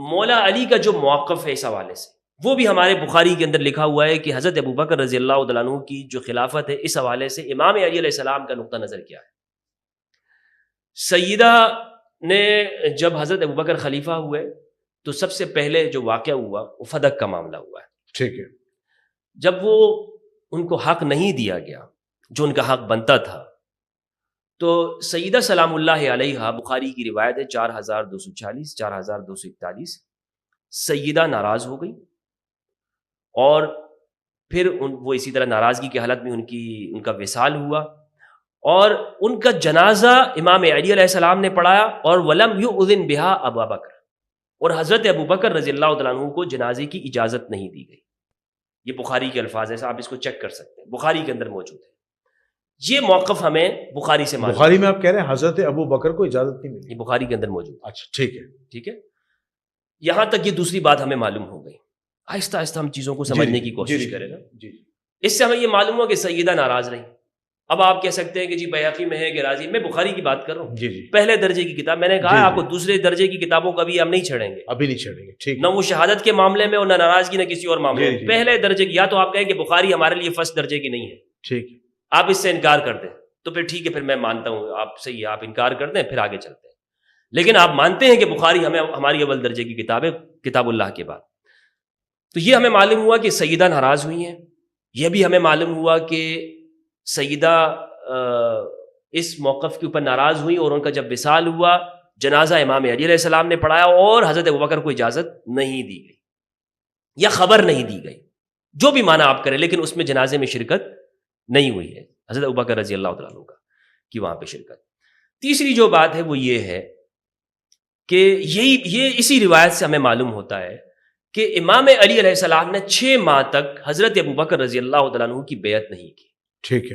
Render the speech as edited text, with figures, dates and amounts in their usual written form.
مولا علی کا جو موقف ہے اس حوالے سے وہ بھی ہمارے بخاری کے اندر لکھا ہوا ہے کہ حضرت ابوبکر رضی اللہ تعالیٰ عنہ کی جو خلافت ہے اس حوالے سے امام علی علیہ السلام کا نقطہ نظر کیا ہے. سیدہ نے جب حضرت ابوبکر خلیفہ ہوئے تو سب سے پہلے جو واقعہ ہوا وہ فدق کا معاملہ ہوا ہے. ٹھیک ہے. جب وہ ان کو حق نہیں دیا گیا جو ان کا حق بنتا تھا تو سیدہ سلام اللہ علیہا، بخاری کی روایت ہے 4240 4241، سیدہ ناراض ہو گئی اور پھر وہ اسی طرح ناراضگی کی حالت میں ان کا وصال ہوا اور ان کا جنازہ امام علی علیہ السلام نے پڑھایا اور ولم یؤذن بہا ابا بکر، اور حضرت ابوبکر رضی اللہ تعالیٰ عنہ کو جنازے کی اجازت نہیں دی گئی. یہ بخاری کے الفاظ ہیں، آپ اس کو چیک کر سکتے ہیں، بخاری کے اندر موجود ہے. یہ موقف ہمیں بخاری سے معلوم. بخاری میں آپ کہہ رہے ہیں حضرت ابو بکر کو اجازت نہیں ملی؟ یہ بخاری کے اندر موجود. اچھا ٹھیک ہے. ٹھیک ہے، یہاں تک یہ دوسری بات ہمیں معلوم ہو گئی. آہستہ آہستہ ہم چیزوں کو سمجھنے کی کوشش کریں گا. اس سے ہمیں یہ معلوم ہوا کہ سیدہ ناراض رہی. اب آپ کہہ سکتے ہیں کہ جی بیہقی میں ہے کہ راضی، میں بخاری کی بات کر رہا ہوں. پہلے درجے کی کتاب، میں نے کہا آپ کو دوسرے درجے کی کتابوں کا بھی ہم نہیں چھیڑیں گے، ابھی نہیں چھیڑیں گے. ٹھیک، نہ وہ شہادت کے معاملے میں اور نہ ناراضگی نہ کسی اور معاملے میں. پہلے درجے کی، یا تو آپ کہیں کہ بخاری ہمارے لیے فرسٹ درجے کی نہیں ہے، ٹھیک، آپ اس سے انکار کر دیں تو پھر ٹھیک ہے، پھر میں مانتا ہوں آپ صحیح ہے، آپ انکار کر دیں پھر آگے چلتے ہیں. لیکن آپ مانتے ہیں کہ بخاری ہماری اول درجے کی کتاب ہے کتاب اللہ کے بعد. تو یہ ہمیں معلوم ہوا کہ سیدہ ناراض ہوئی ہیں. یہ بھی ہمیں معلوم ہوا کہ سیدہ اس موقف کے اوپر ناراض ہوئی اور ان کا جب وصال ہوا جنازہ امام علی علیہ السلام نے پڑھایا اور حضرت ابوبکر کو اجازت نہیں دی گئی یا خبر نہیں دی گئی، جو بھی معنی آپ کریں، لیکن اس میں جنازے میں شرکت نہیں ہوئی ہے حضرت ابوبکر رضی اللہ تعالیٰ عنہ کی وہاں پہ شرکت. تیسری جو بات ہے وہ یہ ہے کہ یہ اسی روایت سے ہمیں معلوم ہوتا ہے کہ امام علی علیہ السلام نے 6 ماہ تک حضرت ابوبکر رضی اللہ تعالیٰ عنہ کی بیعت نہیں کی. ٹھیک ہے.